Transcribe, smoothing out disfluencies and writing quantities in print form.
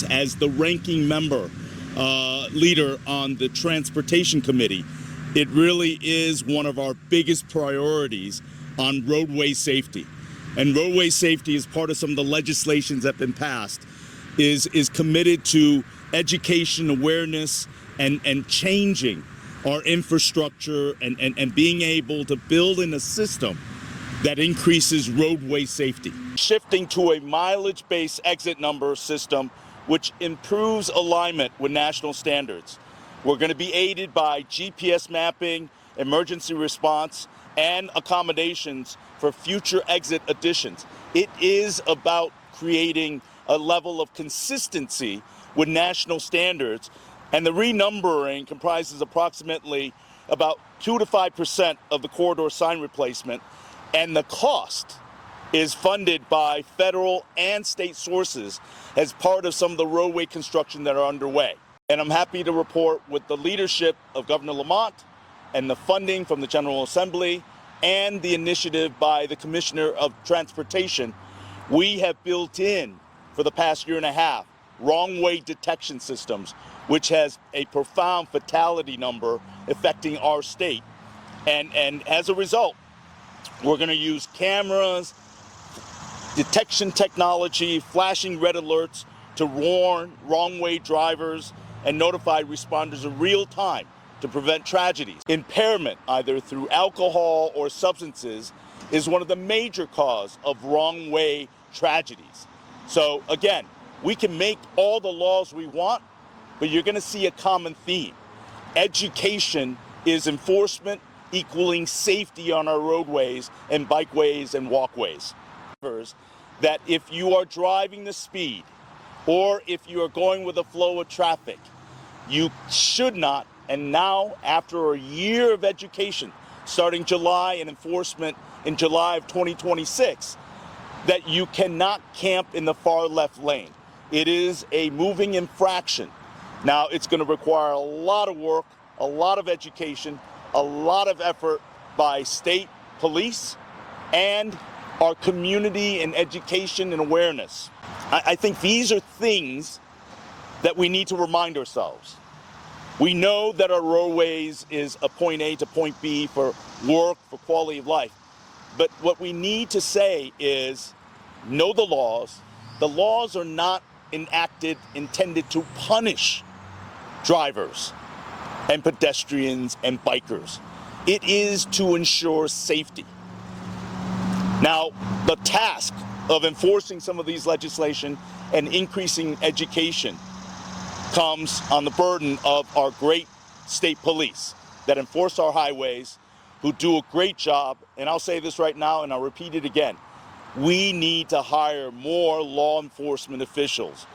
As the ranking member leader on the Transportation Committee, it really is one of our biggest priorities on roadway safety. And roadway safety, is part of some of the legislations that have been passed, is committed to education, awareness, and changing our infrastructure and being able to build in a system that increases roadway safety. Shifting to a mileage-based exit number system, which improves alignment with national standards. We're going to be aided by GPS mapping, emergency response, and accommodations for future exit additions. It is about creating a level of consistency with national standards, and the renumbering comprises approximately about 2 to 5% of the corridor sign replacement, and the cost is funded by federal and state sources as part of some of the roadway construction that are underway. And I'm happy to report, with the leadership of Governor Lamont and the funding from the General Assembly and the initiative by the Commissioner of Transportation, we have built in, for the past year and a half, wrong way detection systems, which has a profound fatality number affecting our state. And as a result, we're going to use cameras, detection technology, flashing red alerts to warn wrong-way drivers and notify responders in real time to prevent tragedies. Impairment, either through alcohol or substances, is one of the major causes of wrong-way tragedies. So again, we can make all the laws we want, but you're going to see a common theme. Education is enforcement equaling safety on our roadways and bikeways and walkways. That if you are driving the speed, or if you are going with the flow of traffic, you should not, and now after a year of education, starting July and enforcement in July of 2026, that you cannot camp in the far left lane. It is a moving infraction. Now, it's going to require a lot of work, a lot of education, a lot of effort by state police and our community and education and awareness. I think these are things that we need to remind ourselves. We know that our roadways is a point A to point B for work, for quality of life. But what we need to say is, know the laws. The laws are not enacted, intended to punish drivers and pedestrians and bikers. It is to ensure safety. Now, the task of enforcing some of these legislation and increasing education comes on the burden of our great state police that enforce our highways, who do a great job. And I'll say this right now, and I'll repeat it again. We need to hire more law enforcement officials